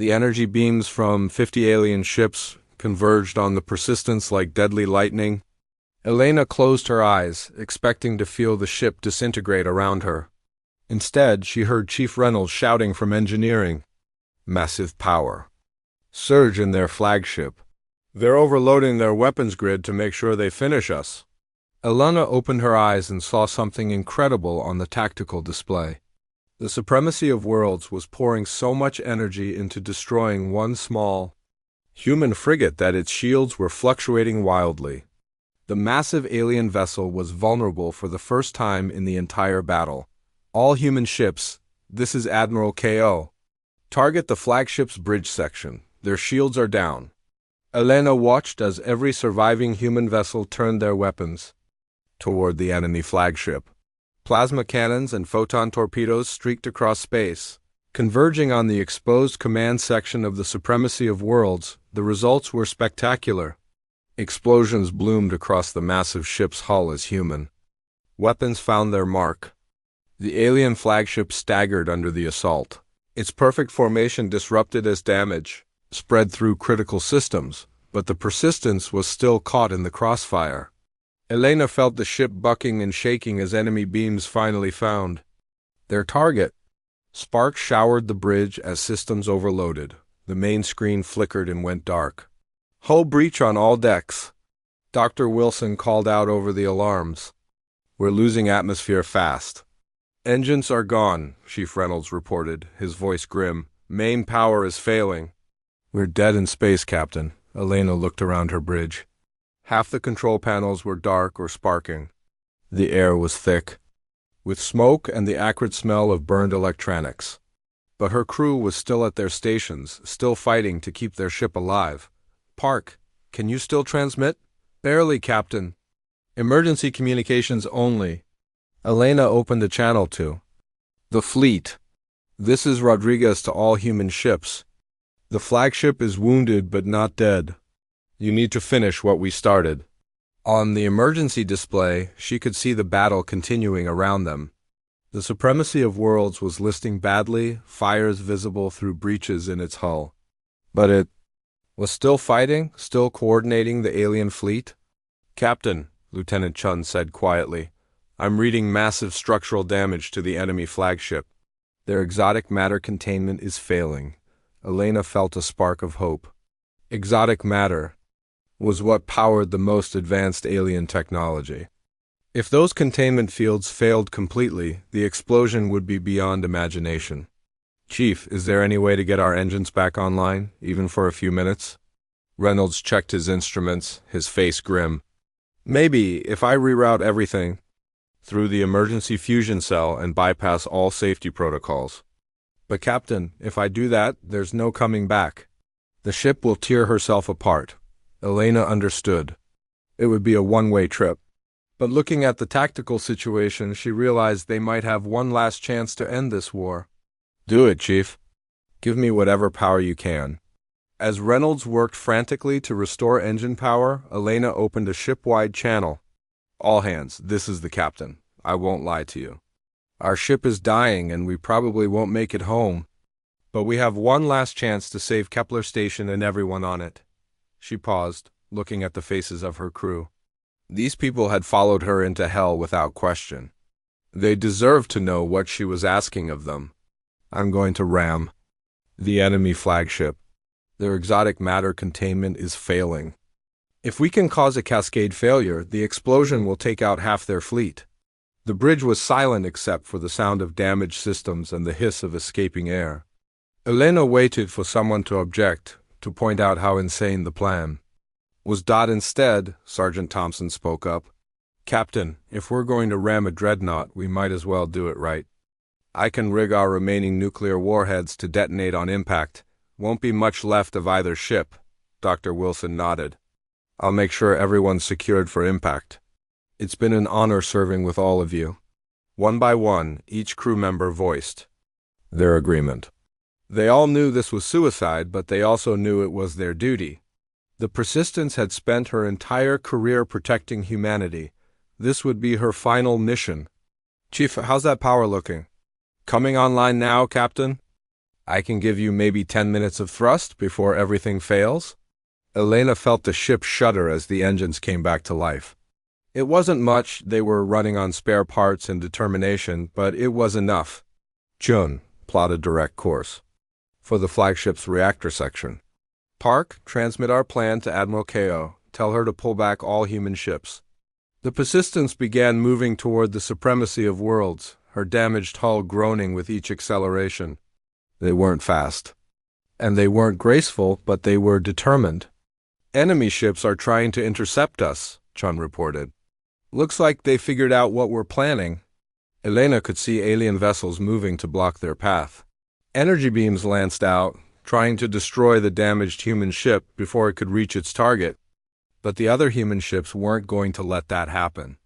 The energy beams from 50 alien ships converged on the Persistence like deadly lightning. Elena closed her eyes, expecting to feel the ship disintegrate around her. Instead, she heard Chief Reynolds shouting from engineering. Massive power. Surge in their flagship. They're overloading their weapons grid to make sure they finish us. Elena opened her eyes and saw something incredible on the tactical display. The Supremacy of Worlds was pouring so much energy into destroying one small human frigate that its shields were fluctuating wildly. The massive alien vessel was vulnerable for the first time in the entire battle. All human ships, this is Admiral KO. Target the flagship's bridge section. Their shields are down. Elena watched as every surviving human vessel turned their weapons toward the enemy flagship. Plasma cannons and photon torpedoes streaked across space. Converging on the exposed command section of the Supremacy of Worlds, the results were spectacular. Explosions bloomed across the massive ship's hull as human weapons found their mark. The alien flagship staggered under the assault. Its perfect formation disrupted as damage spread through critical systems, but the Persistence was still caught in the crossfire. Elena felt the ship bucking and shaking as enemy beams finally found their target. Sparks showered the bridge as systems overloaded. The main screen flickered and went dark. Hull breach on all decks. Dr. Wilson called out over the alarms. We're losing atmosphere fast. Engines are gone, Chief Reynolds reported, his voice grim. Main power is failing. We're dead in space, Captain. Elena looked around her bridge. Half the control panels were dark or sparking. The air was thick, with smoke and the acrid smell of burned electronics. But her crew was still at their stations, still fighting to keep their ship alive. Park, can you still transmit? Barely, Captain. Emergency communications only. Elena opened a channel to the fleet. This is Rodriguez to all human ships. The flagship is wounded but not dead. You need to finish what we started. On the emergency display, she could see the battle continuing around them. The Supremacy of Worlds was listing badly, fires visible through breaches in its hull. But it was still fighting, still coordinating the alien fleet. Captain, Lieutenant Chun said quietly, I'm reading massive structural damage to the enemy flagship. Their exotic matter containment is failing. Elena felt a spark of hope. Exotic matter was what powered the most advanced alien technology. If those containment fields failed completely, the explosion would be beyond imagination. Chief, is there any way to get our engines back online, even for a few minutes? Reynolds checked his instruments, his face grim. Maybe, if I reroute everything through the emergency fusion cell and bypass all safety protocols. But Captain, if I do that, there's no coming back. The ship will tear herself apart. Elena understood. It would be a one-way trip. But looking at the tactical situation, she realized they might have one last chance to end this war. Do it, Chief. Give me whatever power you can. As Reynolds worked frantically to restore engine power, Elena opened a ship-wide channel. All hands, this is the captain. I won't lie to you. Our ship is dying and we probably won't make it home. But we have one last chance to save Kepler Station and everyone on it. She paused, looking at the faces of her crew. These people had followed her into hell without question. They deserved to know what she was asking of them. I'm going to ram the enemy flagship. Their exotic matter containment is failing. If we can cause a cascade failure, the explosion will take out half their fleet. The bridge was silent except for the sound of damaged systems and the hiss of escaping air. Elena waited for someone to object, to point out how insane the plan was. Instead, Sergeant Thompson spoke up. Captain, if we're going to ram a dreadnought, we might as well do it right. I can rig our remaining nuclear warheads to detonate on impact. Won't be much left of either ship. Dr. Wilson nodded. I'll make sure everyone's secured for impact. It's been an honor serving with all of you. One by one, each crew member voiced their agreement. They all knew this was suicide, but they also knew it was their duty. The Persistence had spent her entire career protecting humanity. This would be her final mission. Chief, how's that power looking? Coming online now, Captain? I can give you maybe 10 minutes of thrust before everything fails. Elena felt the ship shudder as the engines came back to life. It wasn't much, they were running on spare parts and determination, but it was enough. Jun, plot a direct course for the flagship's reactor section. Park, transmit our plan to Admiral Ko. Tell her to pull back all human ships. The Persistence began moving toward the supremacy of worlds, her damaged hull groaning with each acceleration. They weren't fast. And they weren't graceful, but they were determined. Enemy ships are trying to intercept us, Chun reported. Looks like they figured out what we're planning. Elena could see alien vessels moving to block their path. Energy beams lanced out, trying to destroy the damaged human ship before it could reach its target. But the other human ships weren't going to let that happen.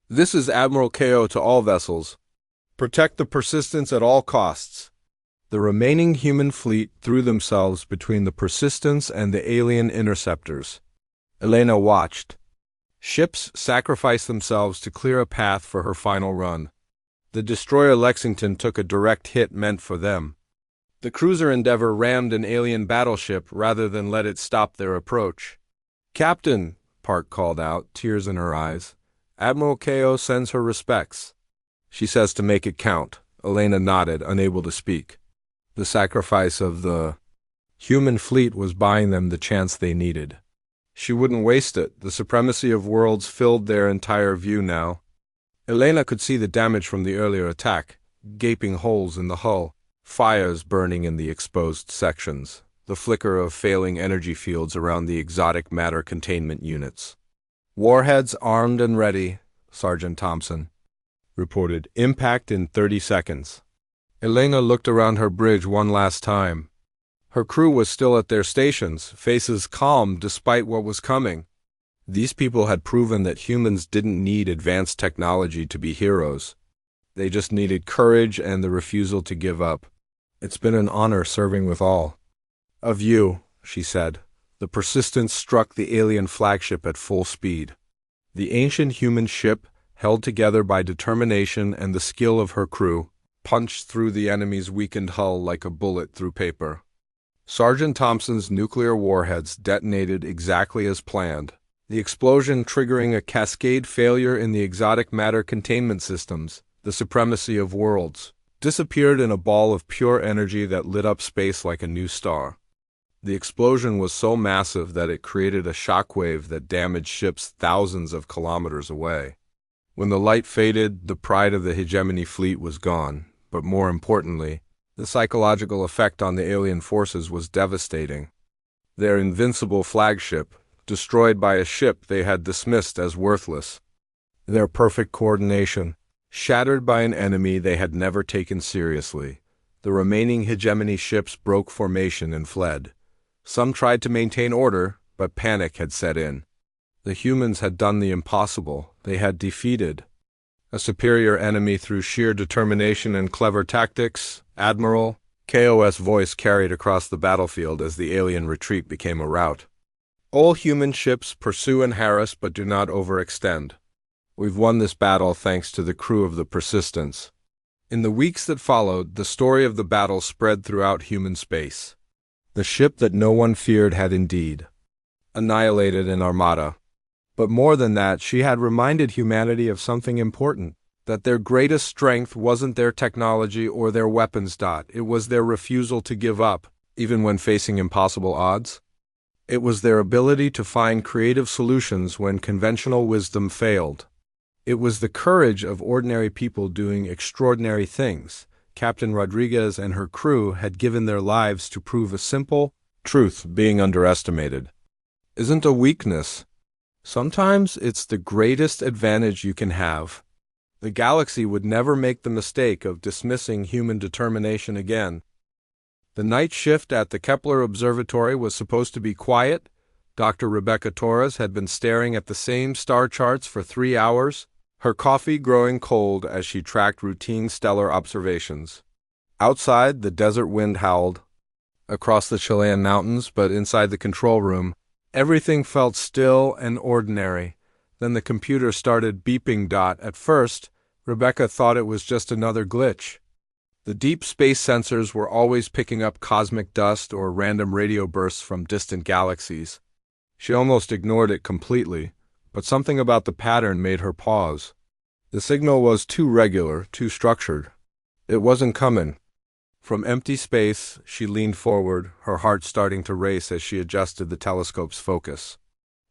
This is Admiral Ko to all vessels. Protect the Persistence at all costs. The remaining human fleet threw themselves between the Persistence and the alien interceptors. Elena watched. Ships sacrificed themselves to clear a path for her final run. The destroyer Lexington took a direct hit meant for them. The cruiser Endeavour rammed an alien battleship rather than let it stop their approach. Captain, Park called out, tears in her eyes. Admiral Ko sends her respects. She says to make it count. Elena nodded, unable to speak. The sacrifice of the human fleet was buying them the chance they needed. She wouldn't waste it. The supremacy of worlds filled their entire view now. Elena could see the damage from the earlier attack, gaping holes in the hull, fires burning in the exposed sections, the flicker of failing energy fields around the exotic matter containment units. Warheads armed and ready, Sergeant Thompson reported. Impact in 30 seconds. Elena looked around her bridge one last time. Her crew was still at their stations, faces calm despite what was coming. These people had proven that humans didn't need advanced technology to be heroes. They just needed courage and the refusal to give up. It's been an honor serving with all of you, she said. The Persistence struck the alien flagship at full speed. The ancient human ship, held together by determination and the skill of her crew, punched through the enemy's weakened hull like a bullet through paper. Sergeant Thompson's nuclear warheads detonated exactly as planned, the explosion triggering a cascade failure in the exotic matter containment systems. The supremacy of worlds disappeared in a ball of pure energy that lit up space like a new star. The explosion was so massive that it created a shockwave that damaged ships thousands of kilometers away. When the light faded, the pride of the hegemony fleet was gone, but more importantly, the psychological effect on the alien forces was devastating. Their invincible flagship, destroyed by a ship they had dismissed as worthless. Their perfect coordination, shattered by an enemy they had never taken seriously. The remaining hegemony ships broke formation and fled. Some tried to maintain order, but panic had set in. The humans had done the impossible. They had defeated a superior enemy through sheer determination and clever tactics. Admiral Ko's voice carried across the battlefield as the alien retreat became a rout. All human ships pursue and harass, but do not overextend. We've won this battle thanks to the crew of the Persistence. In the weeks that followed, the story of the battle spread throughout human space. The ship that no one feared had indeed annihilated an armada. But more than that, she had reminded humanity of something important, that their greatest strength wasn't their technology or their weapons. It was their refusal to give up, even when facing impossible odds. It was their ability to find creative solutions when conventional wisdom failed. It was the courage of ordinary people doing extraordinary things. Captain Rodriguez and her crew had given their lives to prove a simple truth being underestimated isn't a weakness. Sometimes it's the greatest advantage you can have. The galaxy would never make the mistake of dismissing human determination again. The night shift at the Kepler Observatory was supposed to be quiet. Dr. Rebecca Torres had been staring at the same star charts for 3 hours, her coffee growing cold as she tracked routine stellar observations. Outside, the desert wind howled across the Chilean mountains, but inside the control room, everything felt still and ordinary. Then the computer started beeping. At first, Rebecca thought it was just another glitch. The deep space sensors were always picking up cosmic dust or random radio bursts from distant galaxies. She almost ignored it completely, but something about the pattern made her pause. The signal was too regular, too structured. It wasn't coming. From empty space, she leaned forward, her heart starting to race as she adjusted the telescope's focus.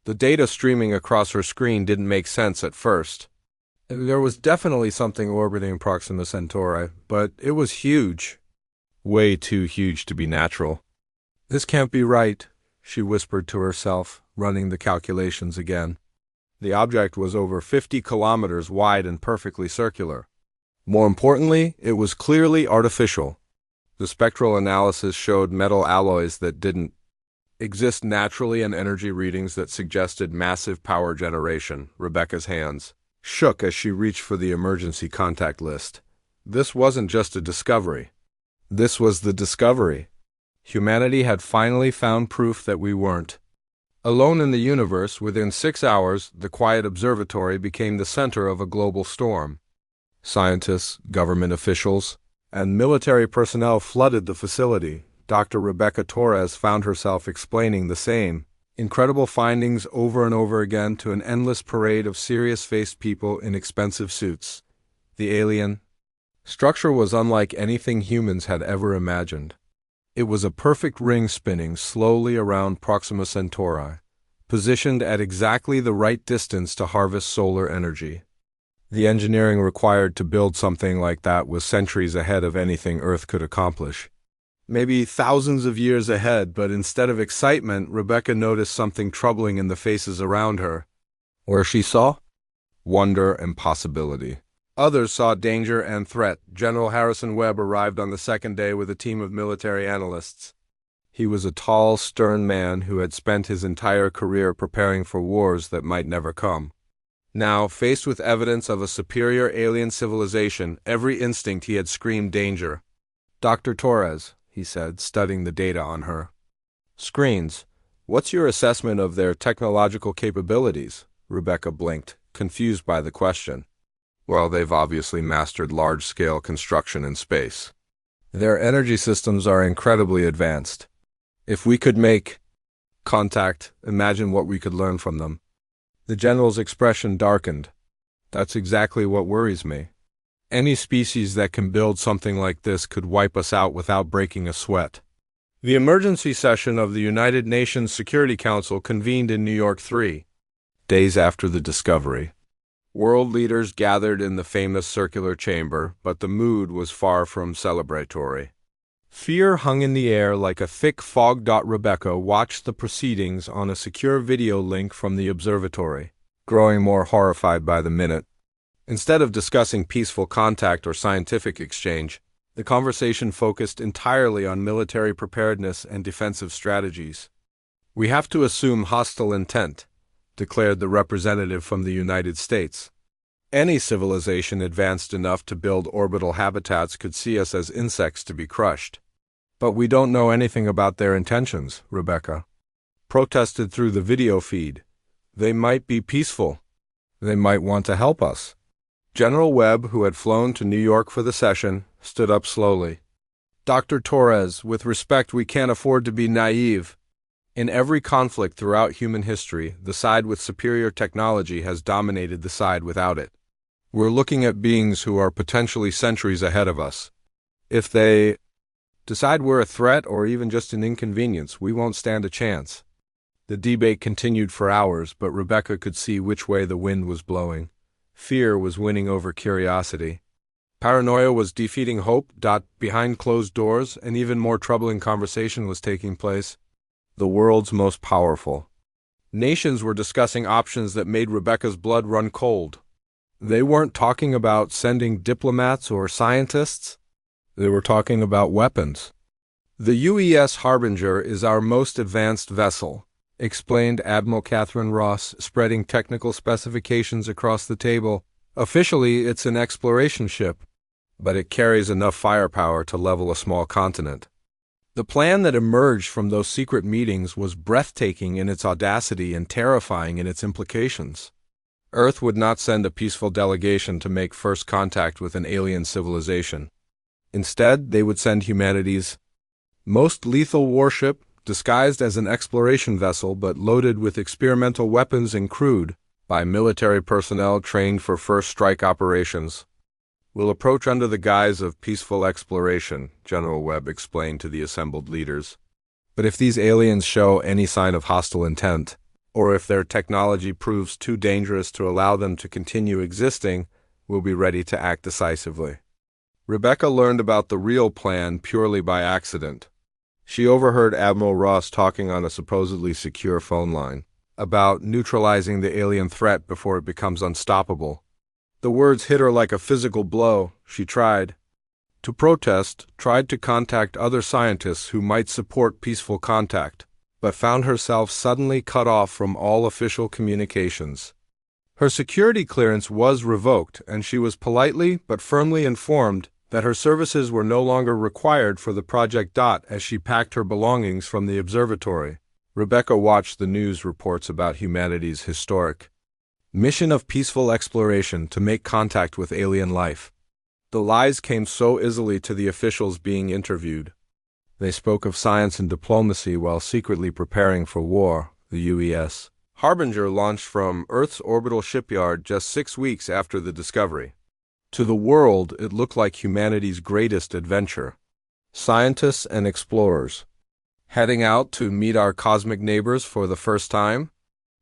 The data streaming across her screen didn't make sense at first. There was definitely something orbiting Proxima Centauri, but it was huge. Way too huge to be natural. "This can't be right," she whispered to herself, running the calculations again. The object was over 50 kilometers wide and perfectly circular. More importantly, it was clearly artificial. The spectral analysis showed metal alloys that didn't exist naturally and energy readings that suggested massive power generation. Rebecca's hands shook as she reached for the emergency contact list. This wasn't just a discovery. This was the discovery. Humanity had finally found proof that we weren't alone in the universe. Within 6 hours, the quiet observatory became the center of a global storm. Scientists, government officials, and military personnel flooded the facility. Dr. Rebecca Torres found herself explaining the same incredible findings over and over again to an endless parade of serious-faced people in expensive suits. The alien structure was unlike anything humans had ever imagined. It was a perfect ring spinning slowly around Proxima Centauri, positioned at exactly the right distance to harvest solar energy. The engineering required to build something like that was centuries ahead of anything Earth could accomplish. Maybe thousands of years ahead, but instead of excitement, Rebecca noticed something troubling in the faces around her. Where she saw wonder and possibility. Others saw danger and threat. General Harrison Webb arrived on the second day with a team of military analysts. He was a tall, stern man who had spent his entire career preparing for wars that might never come. Now, faced with evidence of a superior alien civilization, every instinct he had screamed danger. "Dr. Torres," he said, studying the data on her screens, "what's your assessment of their technological capabilities?" Rebecca blinked, confused by the question. "Well, they've obviously mastered large-scale construction in space. Their energy systems are incredibly advanced. If we could make contact, imagine what we could learn from them." The general's expression darkened. "That's exactly what worries me. Any species that can build something like this could wipe us out without breaking a sweat." The emergency session of the United Nations Security Council convened in New York 3 days after the discovery. World leaders gathered in the famous circular chamber, but the mood was far from celebratory. Fear hung in the air like a thick fog. Rebecca watched the proceedings on a secure video link from the observatory, growing more horrified by the minute. Instead of discussing peaceful contact or scientific exchange, the conversation focused entirely on military preparedness and defensive strategies. "We have to assume hostile intent," declared the representative from the United States. "Any civilization advanced enough to build orbital habitats could see us as insects to be crushed." "But we don't know anything about their intentions," Rebecca protested through the video feed. "They might be peaceful. They might want to help us." General Webb, who had flown to New York for the session, stood up slowly. "Dr. Torres, with respect, we can't afford to be naive. In every conflict throughout human history, the side with superior technology has dominated the side without it. We're looking at beings who are potentially centuries ahead of us. If they decide we're a threat or even just an inconvenience, we won't stand a chance." The debate continued for hours, but Rebecca could see which way the wind was blowing. Fear was winning over curiosity. Paranoia was defeating hope. Behind closed doors, an even more troubling conversation was taking place. The world's most powerful nations were discussing options that made Rebecca's blood run cold. They weren't talking about sending diplomats or scientists. They were talking about weapons. "The UES Harbinger is our most advanced vessel," explained Admiral Catherine Ross, spreading technical specifications across the table. "Officially, it's an exploration ship, but it carries enough firepower to level a small continent." The plan that emerged from those secret meetings was breathtaking in its audacity and terrifying in its implications. Earth would not send a peaceful delegation to make first contact with an alien civilization. Instead, they would send humanity's most lethal warship, disguised as an exploration vessel but loaded with experimental weapons and crewed by military personnel trained for first strike operations. "We'll approach under the guise of peaceful exploration," General Webb explained to the assembled leaders. "But if these aliens show any sign of hostile intent, or if their technology proves too dangerous to allow them to continue existing, we'll be ready to act decisively." Rebecca learned about the real plan purely by accident. She overheard Admiral Ross talking on a supposedly secure phone line about neutralizing the alien threat before it becomes unstoppable. The words hit her like a physical blow. She tried to protest, tried to contact other scientists who might support peaceful contact, but found herself suddenly cut off from all official communications. Her security clearance was revoked, and she was politely but firmly informed that her services were no longer required for the project. As she packed her belongings from the observatory, Rebecca watched the news reports about humanity's historic mission of peaceful exploration to make contact with alien life. The lies came so easily to the officials being interviewed. They spoke of science and diplomacy while secretly preparing for war. The UES Harbinger launched from Earth's orbital shipyard just 6 weeks after the discovery. To the world, it looked like humanity's greatest adventure. Scientists and explorers heading out to meet our cosmic neighbors for the first time.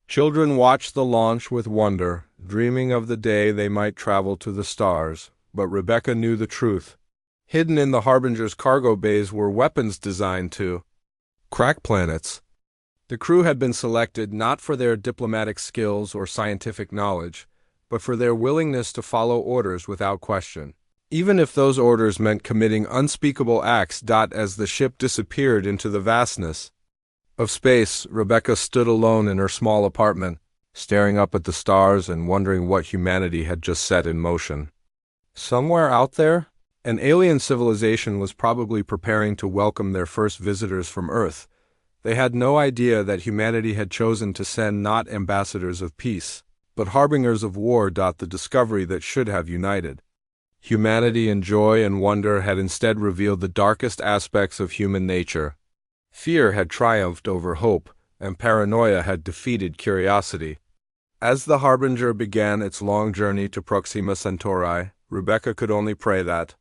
Children watched the launch with wonder, dreaming of the day they might travel to the stars. But Rebecca knew the truth. Hidden in the Harbinger's cargo bays were weapons designed to crack planets. The crew had been selected not for their diplomatic skills or scientific knowledge, but for their willingness to follow orders without question, even if those orders meant committing unspeakable acts. As the ship disappeared into the vastness of space, Rebecca stood alone in her small apartment, staring up at the stars and wondering what humanity had just set in motion. Somewhere out there, an alien civilization was probably preparing to welcome their first visitors from Earth. They had no idea that humanity had chosen to send not ambassadors of peace, but harbingers of war. The discovery that should have united humanity in joy and wonder had instead revealed the darkest aspects of human nature. Fear had triumphed over hope, and paranoia had defeated curiosity. As the Harbinger began its long journey to Proxima Centauri, Rebecca could only pray that,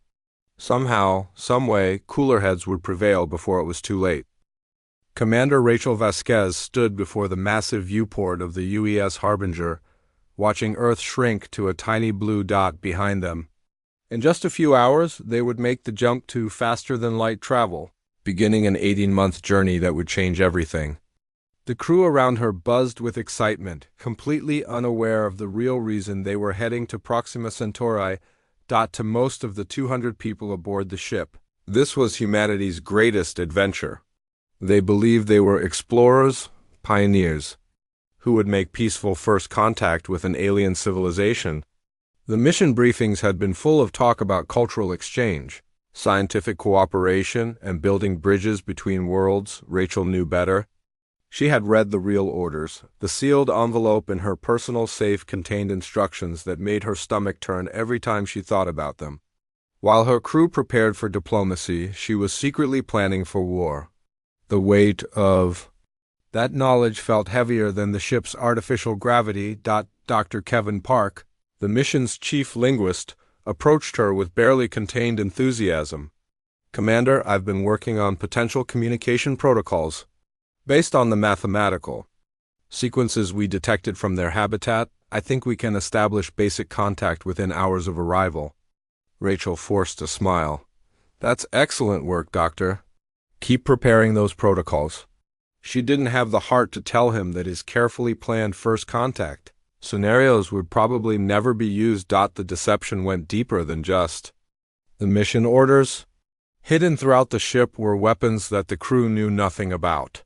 somehow, someway, cooler heads would prevail before it was too late. Commander Rachel Vasquez stood before the massive viewport of the UES Harbinger, watching Earth shrink to a tiny blue dot behind them. In just a few hours, they would make the jump to faster-than-light travel, beginning an 18-month journey that would change everything. The crew around her buzzed with excitement, completely unaware of the real reason they were heading to Proxima Centauri. To most of the 200 people aboard the ship, this was humanity's greatest adventure. They believed they were explorers, pioneers, who would make peaceful first contact with an alien civilization. The mission briefings had been full of talk about cultural exchange, scientific cooperation, and building bridges between worlds. Rachel knew better. She had read the real orders. The sealed envelope in her personal safe contained instructions that made her stomach turn every time she thought about them. While her crew prepared for diplomacy, she was secretly planning for war. The weight of that knowledge felt heavier than the ship's artificial gravity. Dr. Kevin Park, the mission's chief linguist, approached her with barely contained enthusiasm. "Commander, I've been working on potential communication protocols. Based on the mathematical sequences we detected from their habitat, I think we can establish basic contact within hours of arrival." Rachel forced a smile. "That's excellent work, Doctor. Keep preparing those protocols." She didn't have the heart to tell him that his carefully planned first contact scenarios would probably never be used. The deception went deeper than just the mission orders. Hidden throughout the ship were weapons that the crew knew nothing about.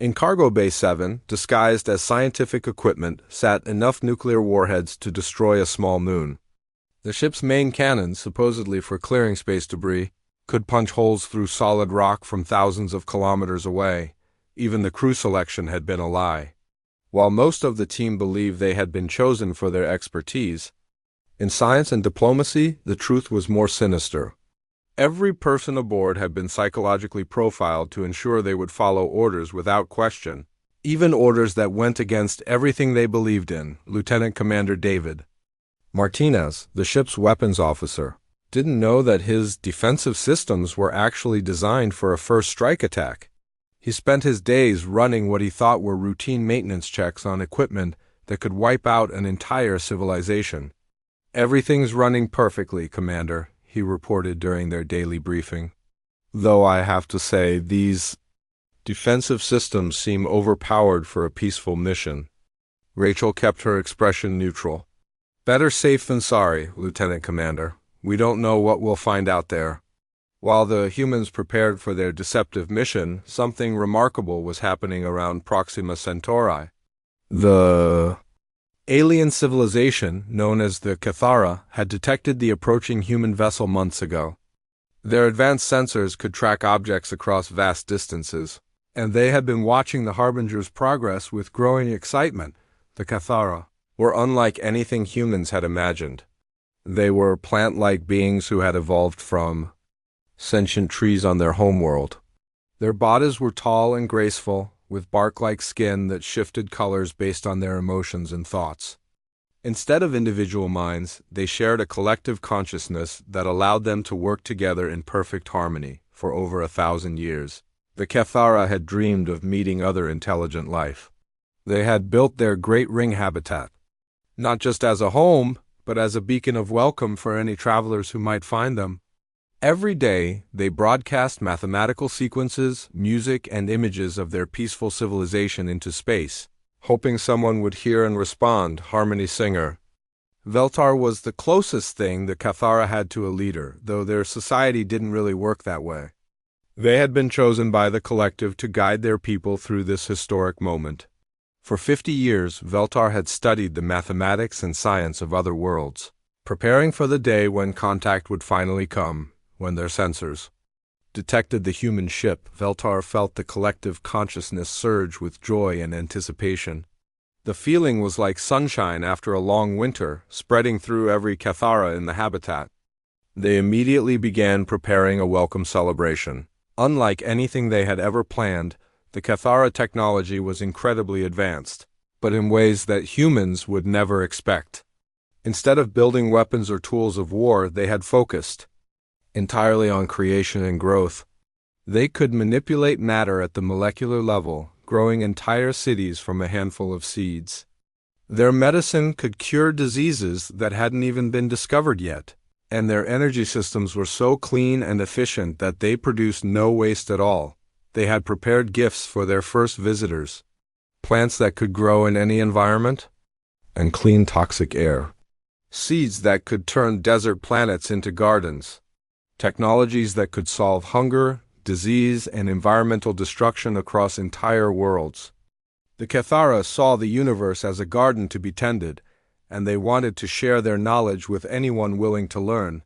In Cargo Bay 7, disguised as scientific equipment, sat enough nuclear warheads to destroy a small moon. The ship's main cannons, supposedly for clearing space debris, could punch holes through solid rock from thousands of kilometers away. Even the crew selection had been a lie. While most of the team believed they had been chosen for their expertise, in science and diplomacy, the truth was more sinister. Every person aboard had been psychologically profiled to ensure they would follow orders without question, even orders that went against everything they believed in. Lieutenant Commander David Martinez, the ship's weapons officer, didn't know that his defensive systems were actually designed for a first strike attack. He spent his days running what he thought were routine maintenance checks on equipment that could wipe out an entire civilization. "Everything's running perfectly, Commander," he reported during their daily briefing. "Though I have to say, these defensive systems seem overpowered for a peaceful mission." Rachel kept her expression neutral. "Better safe than sorry, Lieutenant Commander. We don't know what we'll find out there." While the humans prepared for their deceptive mission, something remarkable was happening around Proxima Centauri. The alien civilization, known as the Cathara, had detected the approaching human vessel months ago. Their advanced sensors could track objects across vast distances, and they had been watching the Harbinger's progress with growing excitement. The Cathara were unlike anything humans had imagined. They were plant-like beings who had evolved from sentient trees on their homeworld. Their bodies were tall and graceful, with bark-like skin that shifted colors based on their emotions and thoughts. Instead of individual minds, they shared a collective consciousness that allowed them to work together in perfect harmony for over 1,000 years. The Cathara had dreamed of meeting other intelligent life. They had built their great ring habitat, not just as a home, but as a beacon of welcome for any travelers who might find them. Every day, they broadcast mathematical sequences, music, and images of their peaceful civilization into space, hoping someone would hear and respond. Harmony Singer. Veltar was the closest thing the Cathara had to a leader, though their society didn't really work that way. They had been chosen by the collective to guide their people through this historic moment. For 50 years, Veltar had studied the mathematics and science of other worlds, preparing for the day when contact would finally come. When their sensors detected the human ship, Veltar felt the collective consciousness surge with joy and anticipation. The feeling was like sunshine after a long winter, spreading through every Cathara in the habitat. They immediately began preparing a welcome celebration. Unlike anything they had ever planned, the Cathara technology was incredibly advanced, but in ways that humans would never expect. Instead of building weapons or tools of war, they had focused entirely on creation and growth. They could manipulate matter at the molecular level, growing entire cities from a handful of seeds. Their medicine could cure diseases that hadn't even been discovered yet, and their energy systems were so clean and efficient that they produced no waste at all. They had prepared gifts for their first visitors: plants that could grow in any environment and clean toxic air, seeds that could turn desert planets into gardens, technologies that could solve hunger, disease, and environmental destruction across entire worlds. The Cathara saw the universe as a garden to be tended, and they wanted to share their knowledge with anyone willing to learn.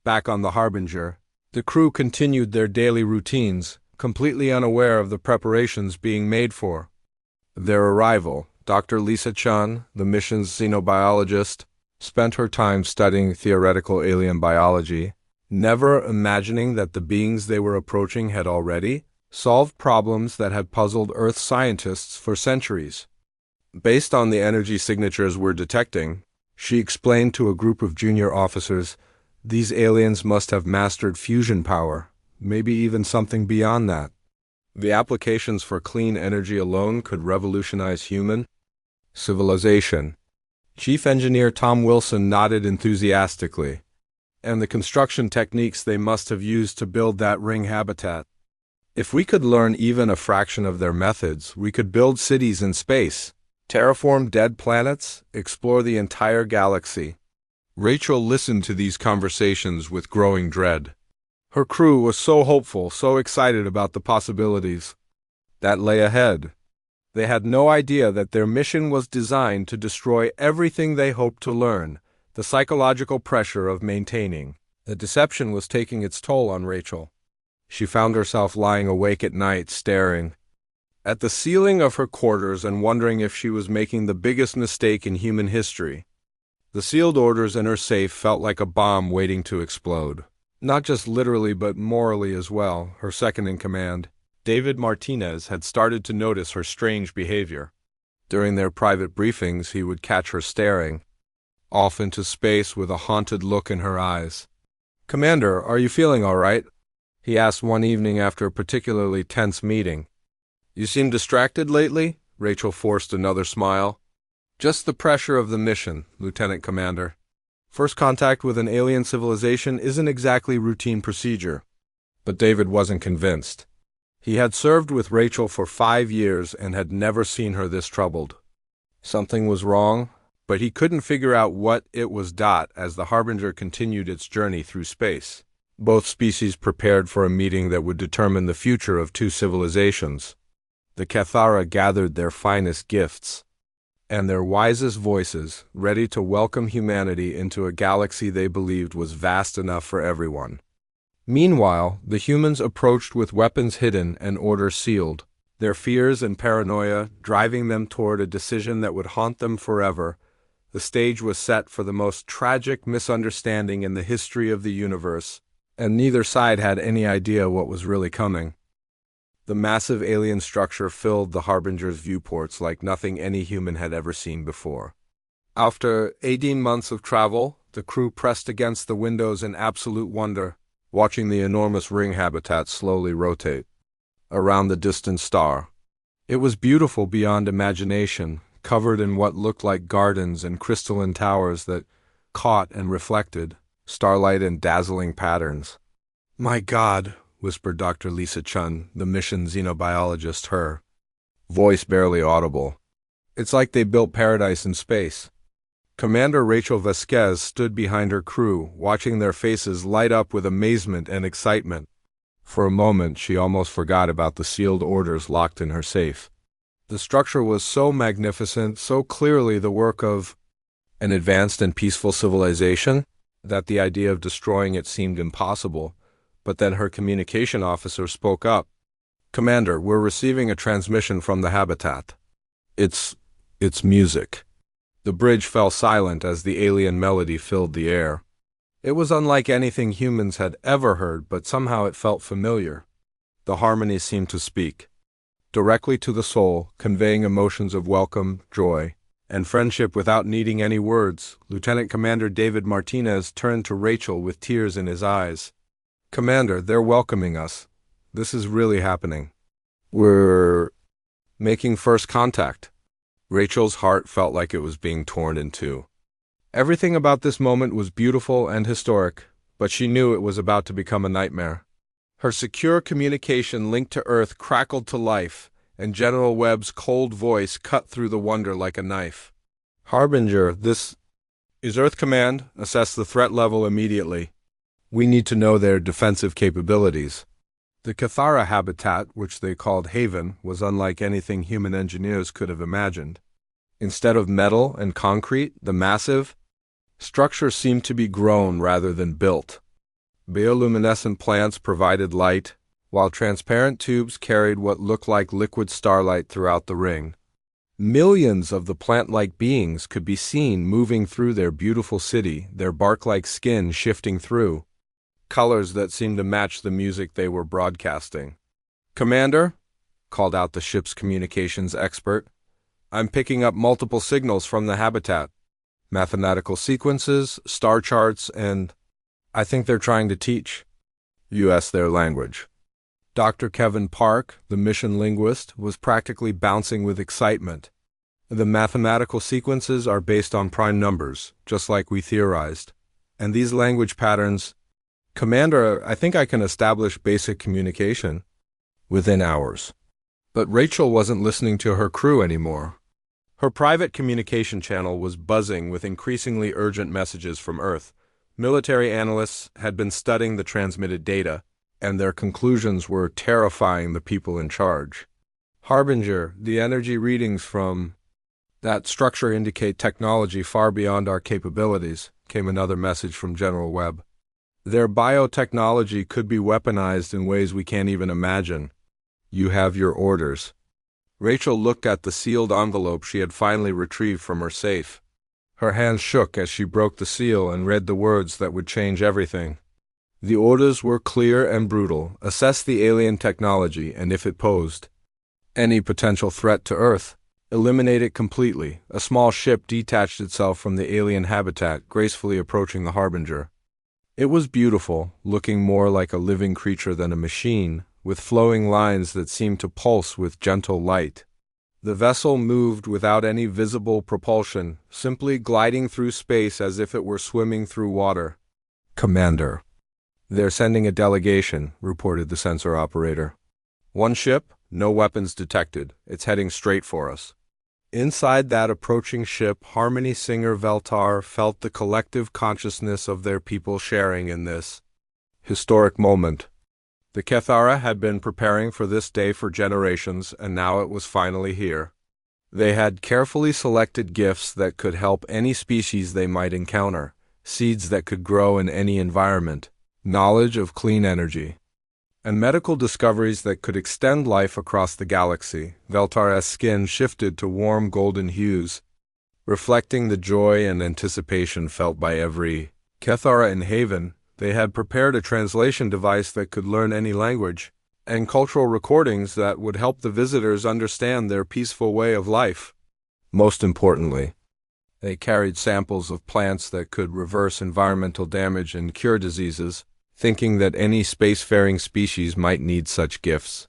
Back on the Harbinger, the crew continued their daily routines, completely unaware of the preparations being made for their arrival. Dr. Lisa Chun, the mission's xenobiologist, spent her time studying theoretical alien biology, never imagining that the beings they were approaching had already solved problems that had puzzled Earth scientists for centuries. "Based on the energy signatures we're detecting," she explained to a group of junior officers, "these aliens must have mastered fusion power, maybe even something beyond that. The applications for clean energy alone could revolutionize human civilization." Chief Engineer Tom Wilson nodded enthusiastically. "And the construction techniques they must have used to build that ring habitat. If we could learn even a fraction of their methods, we could build cities in space, terraform dead planets, explore the entire galaxy." Rachel listened to these conversations with growing dread. Her crew was so hopeful, so excited about the possibilities that lay ahead. They had no idea that their mission was designed to destroy everything they hoped to learn. The psychological pressure of maintaining the deception was taking its toll on Rachel. She found herself lying awake at night, staring at the ceiling of her quarters and wondering if she was making the biggest mistake in human history. The sealed orders in her safe felt like a bomb waiting to explode. Not just literally but morally as well. Her second in command, David Martinez, had started to notice her strange behavior. During their private briefings, he would catch her staring off into space with a haunted look in her eyes. "Commander, are you feeling all right?" he asked one evening after a particularly tense meeting. "You seem distracted lately?" Rachel forced another smile. "Just the pressure of the mission, Lieutenant Commander. First contact with an alien civilization isn't exactly routine procedure." But David wasn't convinced. He had served with Rachel for 5 years and had never seen her this troubled. Something was wrong, but he couldn't figure out what it was. As the Harbinger continued its journey through space, both species prepared for a meeting that would determine the future of two civilizations. The Cathara gathered their finest gifts and their wisest voices, ready to welcome humanity into a galaxy they believed was vast enough for everyone. Meanwhile, the humans approached with weapons hidden and orders sealed, their fears and paranoia driving them toward a decision that would haunt them forever. The stage was set for the most tragic misunderstanding in the history of the universe, and neither side had any idea what was really coming. The massive alien structure filled the Harbinger's viewports like nothing any human had ever seen before. After 18 months of travel, the crew pressed against the windows in absolute wonder, watching the enormous ring habitat slowly rotate around the distant star. It was beautiful beyond imagination, covered in what looked like gardens and crystalline towers that caught and reflected starlight in dazzling patterns. "My God," whispered Dr. Lisa Chun, the mission xenobiologist, her voice barely audible. "It's like they built paradise in space." Commander Rachel Vasquez stood behind her crew, watching their faces light up with amazement and excitement. For a moment, she almost forgot about the sealed orders locked in her safe. The structure was so magnificent, so clearly the work of an advanced and peaceful civilization, that the idea of destroying it seemed impossible. But then her communication officer spoke up. "Commander, we're receiving a transmission from the habitat. It's music." The bridge fell silent as the alien melody filled the air. It was unlike anything humans had ever heard, but somehow it felt familiar. The harmony seemed to speak directly to the soul, conveying emotions of welcome, joy, and friendship without needing any words. Lieutenant Commander David Martinez turned to Rachel with tears in his eyes. "Commander, they're welcoming us. This is really happening. We're making first contact." Rachel's heart felt like it was being torn in two. Everything about this moment was beautiful and historic, but she knew it was about to become a nightmare. Her secure communication linked to Earth crackled to life, and General Webb's cold voice cut through the wonder like a knife. "Harbinger, this is Earth Command. Assess the threat level immediately. We need to know their defensive capabilities." The Cathara habitat, which they called Haven, was unlike anything human engineers could have imagined. Instead of metal and concrete, the massive structure seemed to be grown rather than built. Bioluminescent plants provided light, while transparent tubes carried what looked like liquid starlight throughout the ring. Millions of the plant-like beings could be seen moving through their beautiful city, their bark-like skin shifting through colors that seemed to match the music they were broadcasting. "Commander," called out the ship's communications expert, "I'm picking up multiple signals from the habitat. Mathematical sequences, star charts, and I think they're trying to teach us their language." Dr. Kevin Park, the mission linguist, was practically bouncing with excitement. "The mathematical sequences are based on prime numbers, just like we theorized. And these language patterns, Commander, I think I can establish basic communication within hours." But Rachel wasn't listening to her crew anymore. Her private communication channel was buzzing with increasingly urgent messages from Earth. Military analysts had been studying the transmitted data, and their conclusions were terrifying the people in charge. "Harbinger, the energy readings from that structure indicate technology far beyond our capabilities," came another message from General Webb. "Their biotechnology could be weaponized in ways we can't even imagine. You have your orders." Rachel looked at the sealed envelope she had finally retrieved from her safe. Her hands shook as she broke the seal and read the words that would change everything. The orders were clear and brutal: assess the alien technology, and if it posed any potential threat to Earth, eliminate it completely. A small ship detached itself from the alien habitat, gracefully approaching the Harbinger. It was beautiful, looking more like a living creature than a machine, with flowing lines that seemed to pulse with gentle light. The vessel moved without any visible propulsion, simply gliding through space as if it were swimming through water. "Commander, they're sending a delegation," reported the sensor operator. "One ship, no weapons detected. It's heading straight for us." Inside that approaching ship, Harmony singer Veltar felt the collective consciousness of their people sharing in this historic moment. The Kethara had been preparing for this day for generations, and now it was finally here. They had carefully selected gifts that could help any species they might encounter, seeds that could grow in any environment, knowledge of clean energy, and medical discoveries that could extend life across the galaxy. Veltar's skin shifted to warm golden hues, reflecting the joy and anticipation felt by every Kethara in Haven. They had prepared a translation device that could learn any language, and cultural recordings that would help the visitors understand their peaceful way of life. Most importantly, they carried samples of plants that could reverse environmental damage and cure diseases, thinking that any spacefaring species might need such gifts.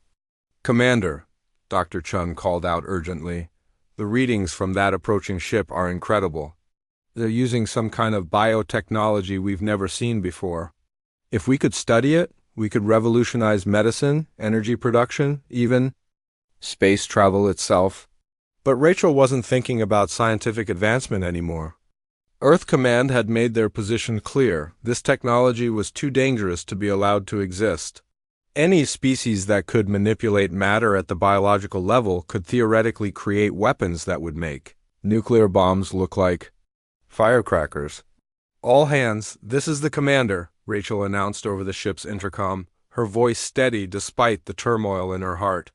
"Commander," Dr. Chun called out urgently, "the readings from that approaching ship are incredible. They're using some kind of biotechnology we've never seen before. If we could study it, we could revolutionize medicine, energy production, even space travel itself." But Rachel wasn't thinking about scientific advancement anymore. Earth Command had made their position clear. This technology was too dangerous to be allowed to exist. Any species that could manipulate matter at the biological level could theoretically create weapons that would make nuclear bombs look like firecrackers. "All hands, this is the commander," Rachel announced over the ship's intercom, her voice steady despite the turmoil in her heart.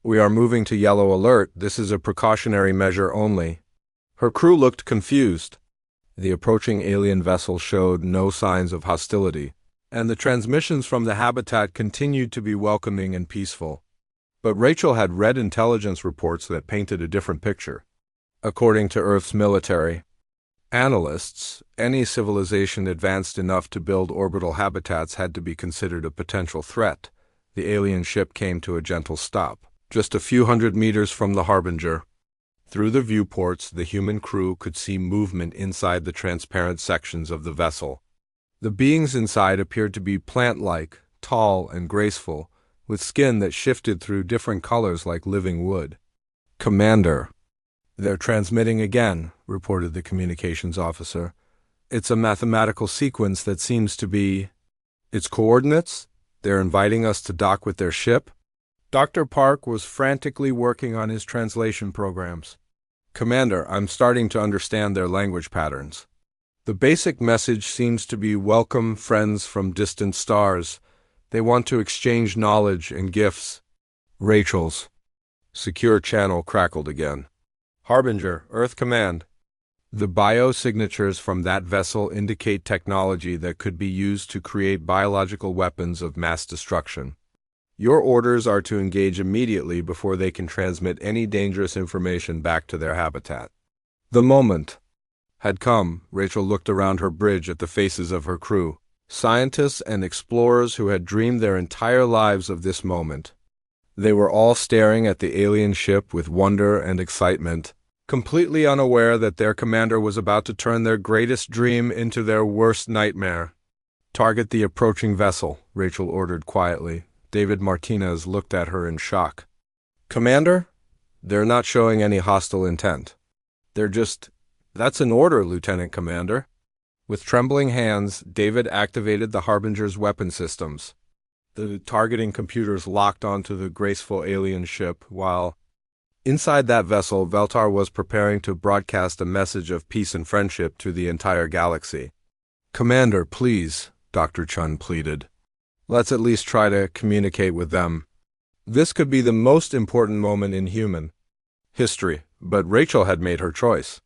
"We are moving to yellow alert. This is a precautionary measure only." Her crew looked confused. The approaching alien vessel showed no signs of hostility, and the transmissions from the habitat continued to be welcoming and peaceful. But Rachel had read intelligence reports that painted a different picture. According to Earth's military analysts, any civilization advanced enough to build orbital habitats had to be considered a potential threat. The alien ship came to a gentle stop, just a few hundred meters from the Harbinger. Through the viewports, the human crew could see movement inside the transparent sections of the vessel. The beings inside appeared to be plant-like, tall and graceful, with skin that shifted through different colors like living wood. "Commander, they're transmitting again," reported the communications officer. "It's a mathematical sequence that seems to be its coordinates. They're inviting us to dock with their ship." Dr. Park was frantically working on his translation programs. "Commander, I'm starting to understand their language patterns. The basic message seems to be welcome friends from distant stars. They want to exchange knowledge and gifts." Rachel's secure channel crackled again. "Harbinger, Earth Command. The biosignatures from that vessel indicate technology that could be used to create biological weapons of mass destruction. Your orders are to engage immediately before they can transmit any dangerous information back to their habitat." The moment had come. Rachel looked around her bridge at the faces of her crew, scientists and explorers who had dreamed their entire lives of this moment. They were all staring at the alien ship with wonder and excitement, completely unaware that their commander was about to turn their greatest dream into their worst nightmare. "Target the approaching vessel," Rachel ordered quietly. David Martinez looked at her in shock. "Commander, they're not showing any hostile intent. They're just—" "That's an order, Lieutenant Commander." With trembling hands, David activated the Harbinger's weapon systems. The targeting computers locked onto the graceful alien ship, while inside that vessel, Veltar was preparing to broadcast a message of peace and friendship to the entire galaxy. "Commander, please," Dr. Chun pleaded. "Let's at least try to communicate with them. This could be the most important moment in human history." But Rachel had made her choice.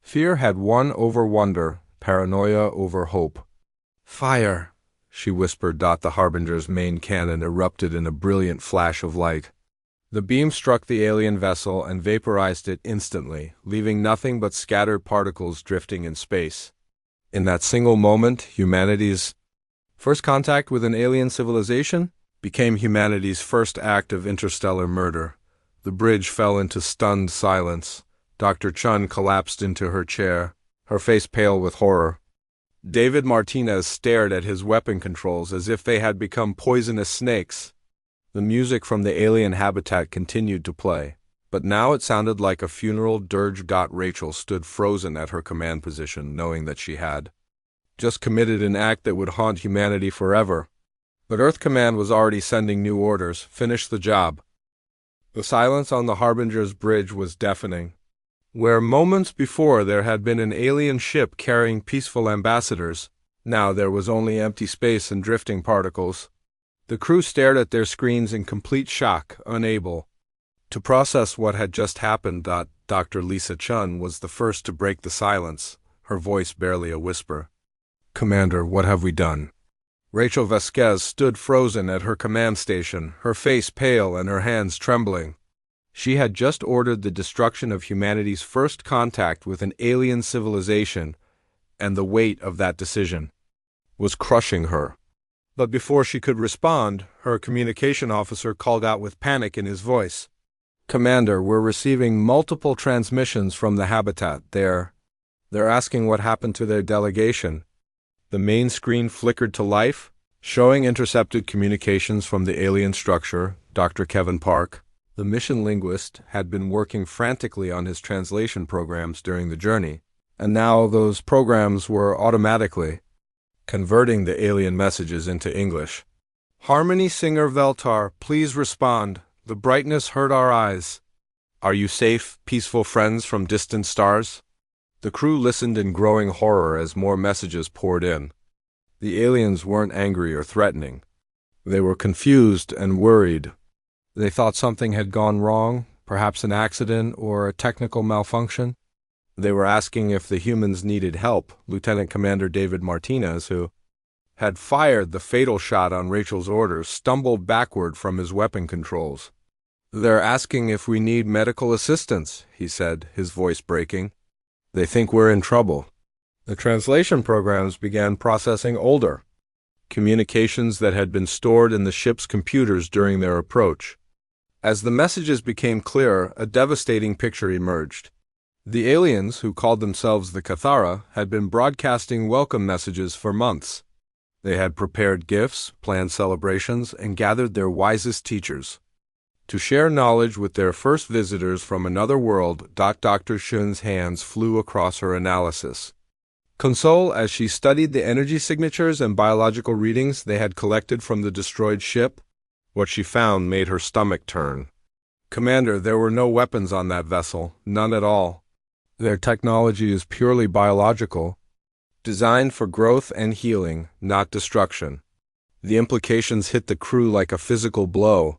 Fear had won over wonder, paranoia over hope. "Fire!" she whispered. The Harbinger's main cannon erupted in a brilliant flash of light. The beam struck the alien vessel and vaporized it instantly, leaving nothing but scattered particles drifting in space. In that single moment, humanity's first contact with an alien civilization became humanity's first act of interstellar murder. The bridge fell into stunned silence. Dr. Chun collapsed into her chair, her face pale with horror. David Martinez stared at his weapon controls as if they had become poisonous snakes. The music from the alien habitat continued to play, but now it sounded like a funeral dirge. Rachel stood frozen at her command position, knowing that she had just committed an act that would haunt humanity forever. But Earth Command was already sending new orders. Finish the job. The silence on the Harbinger's bridge was deafening. Where moments before there had been an alien ship carrying peaceful ambassadors, now there was only empty space and drifting particles. The crew stared at their screens in complete shock, unable to process what had just happened. Dr. Lisa Chun was the first to break the silence, her voice barely a whisper. "Commander, what have we done?" Rachel Vasquez stood frozen at her command station, her face pale and her hands trembling. She had just ordered the destruction of humanity's first contact with an alien civilization, and the weight of that decision was crushing her. But before she could respond, her communication officer called out with panic in his voice. "Commander, we're receiving multiple transmissions from the habitat. They're asking what happened to their delegation." The main screen flickered to life, showing intercepted communications from the alien structure. Dr. Kevin Park, the mission linguist, had been working frantically on his translation programs during the journey, and now those programs were automatically converting the alien messages into English. "Harmony Singer Veltar, please respond. The brightness hurt our eyes. Are you safe, peaceful friends from distant stars?" The crew listened in growing horror as more messages poured in. The aliens weren't angry or threatening. They were confused and worried. They thought something had gone wrong, perhaps an accident or a technical malfunction. They were asking if the humans needed help. Lieutenant Commander David Martinez, who had fired the fatal shot on Rachel's orders, stumbled backward from his weapon controls. "They're asking if we need medical assistance," he said, his voice breaking. "They think we're in trouble." The translation programs began processing older communications that had been stored in the ship's computers during their approach. As the messages became clearer, a devastating picture emerged. The aliens, who called themselves the Cathara, had been broadcasting welcome messages for months. They had prepared gifts, planned celebrations, and gathered their wisest teachers to share knowledge with their first visitors from another world. Dr. Shun's hands flew across her analysis console as she studied the energy signatures and biological readings they had collected from the destroyed ship. What she found made her stomach turn. "Commander, there were no weapons on that vessel, none at all. Their technology is purely biological, designed for growth and healing, not destruction." The implications hit the crew like a physical blow.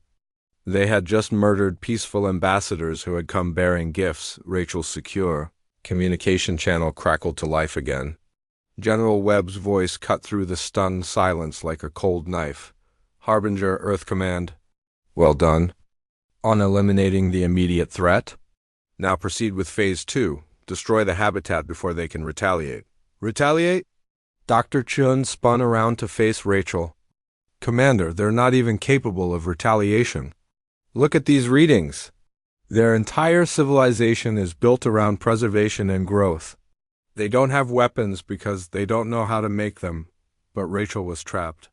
They had just murdered peaceful ambassadors who had come bearing gifts. Rachel's secure communication channel crackled to life again. General Webb's voice cut through the stunned silence like a cold knife. "Harbinger, Earth Command. Well done on eliminating the immediate threat. Now proceed with Phase 2. Destroy the habitat before they can retaliate." "Retaliate?" Dr. Chun spun around to face Rachel. "Commander, they're not even capable of retaliation. Look at these readings. Their entire civilization is built around preservation and growth. They don't have weapons because they don't know how to make them." But Rachel was trapped.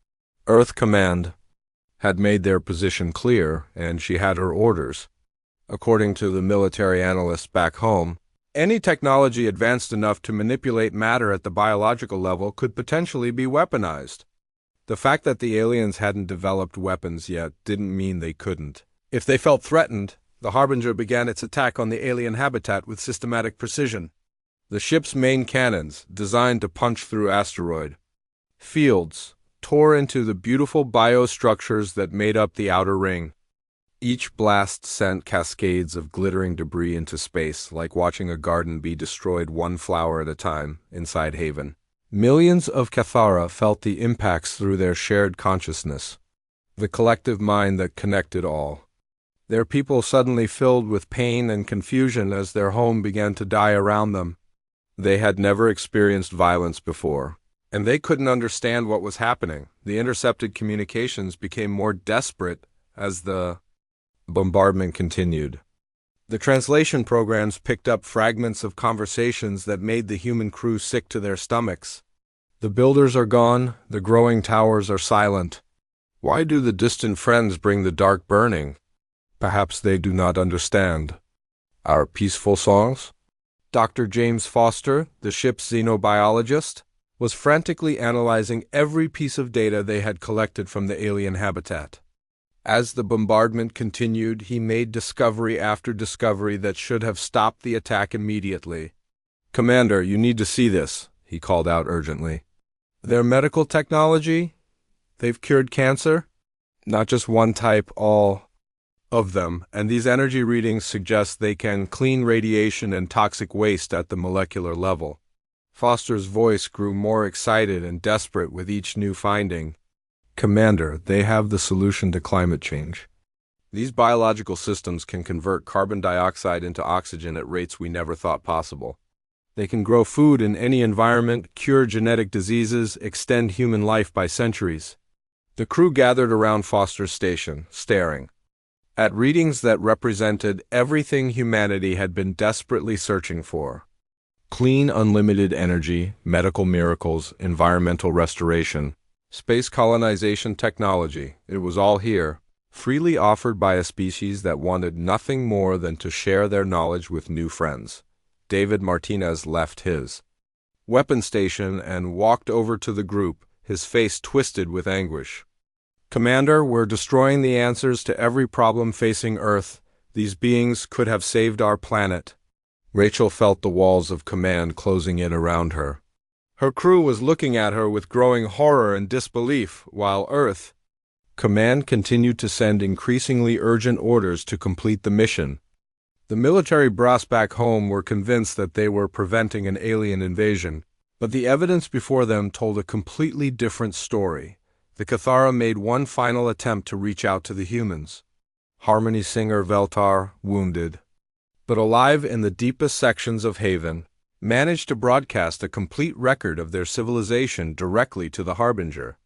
Earth Command had made their position clear, and she had her orders. According to the military analysts back home, any technology advanced enough to manipulate matter at the biological level could potentially be weaponized. The fact that the aliens hadn't developed weapons yet didn't mean they couldn't. If they felt threatened, the Harbinger began its attack on the alien habitat with systematic precision. The ship's main cannons, designed to punch through asteroid fields, tore into the beautiful biostructures that made up the outer ring. Each blast sent cascades of glittering debris into space, like watching a garden be destroyed one flower at a time inside Haven. Millions of Cathara felt the impacts through their shared consciousness, the collective mind that connected all. Their people suddenly filled with pain and confusion as their home began to die around them. They had never experienced violence before, and they couldn't understand what was happening. The intercepted communications became more desperate as the bombardment continued. The translation programs picked up fragments of conversations that made the human crew sick to their stomachs. The builders are gone, the growing towers are silent. Why do the distant friends bring the dark burning? Perhaps they do not understand our peaceful songs? Dr. James Foster, the ship's xenobiologist, was frantically analyzing every piece of data they had collected from the alien habitat. As the bombardment continued, he made discovery after discovery that should have stopped the attack immediately. "Commander, you need to see this," he called out urgently. "Their medical technology? They've cured cancer? Not just one type, all of them, and these energy readings suggest they can clean radiation and toxic waste at the molecular level." Foster's voice grew more excited and desperate with each new finding. "Commander, they have the solution to climate change. These biological systems can convert carbon dioxide into oxygen at rates we never thought possible. They can grow food in any environment, cure genetic diseases, extend human life by centuries." The crew gathered around Foster's station, staring at readings that represented everything humanity had been desperately searching for. Clean, unlimited energy, medical miracles, environmental restoration, space colonization technology. It was all here, freely offered by a species that wanted nothing more than to share their knowledge with new friends. David Martinez left his weapon station and walked over to the group, his face twisted with anguish. "Commander, we're destroying the answers to every problem facing Earth. These beings could have saved our planet." Rachel felt the walls of command closing in around her. Her crew was looking at her with growing horror and disbelief, while Earth Command continued to send increasingly urgent orders to complete the mission. The military brass back home were convinced that they were preventing an alien invasion, but the evidence before them told a completely different story. The Cathara made one final attempt to reach out to the humans. Harmony singer Veltar, wounded but alive in the deepest sections of Haven, managed to broadcast a complete record of their civilization directly to the Harbinger.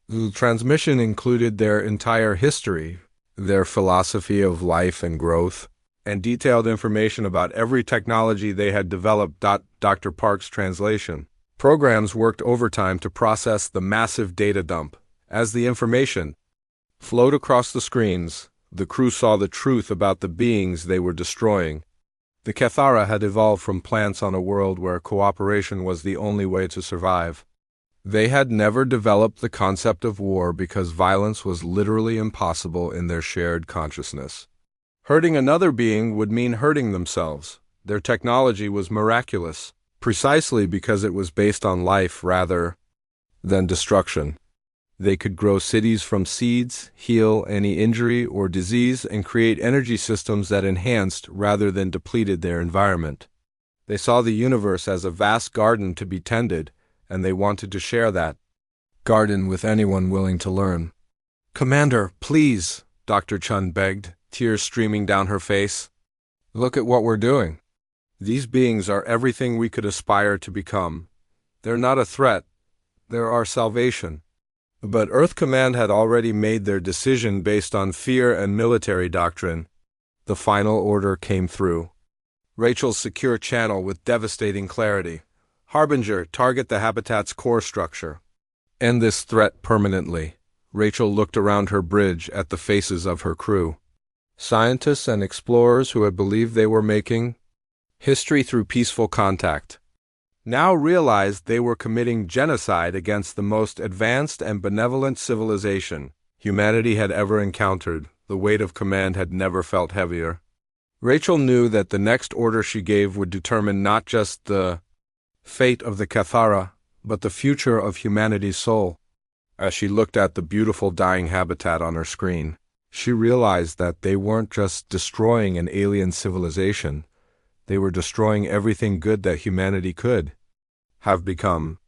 The transmission included their entire history, their philosophy of life and growth, and detailed information about every technology they had developed. Dr. Park's translation programs worked overtime to process the massive data dump. As the information flowed across the screens, the crew saw the truth about the beings they were destroying. The Cathara had evolved from plants on a world where cooperation was the only way to survive. They had never developed the concept of war because violence was literally impossible in their shared consciousness. Hurting another being would mean hurting themselves. Their technology was miraculous, precisely because it was based on life rather than destruction. They could grow cities from seeds, heal any injury or disease, and create energy systems that enhanced rather than depleted their environment. They saw the universe as a vast garden to be tended, and they wanted to share that garden with anyone willing to learn. "Commander, please," Dr. Chun begged, tears streaming down her face. "Look at what we're doing. These beings are everything we could aspire to become. They're not a threat. They're our salvation." But Earth Command had already made their decision based on fear and military doctrine. The final order came through Rachel's secure channel with devastating clarity. "Harbinger, target the habitat's core structure. End this threat permanently." Rachel looked around her bridge at the faces of her crew. Scientists and explorers who had believed they were making history through peaceful contact now realized they were committing genocide against the most advanced and benevolent civilization humanity had ever encountered. The weight of command had never felt heavier. Rachel knew that the next order she gave would determine not just the fate of the Cathara, but the future of humanity's soul. As she looked at the beautiful dying habitat on her screen, she realized that they weren't just destroying an alien civilization, they were destroying everything good that humanity could have become.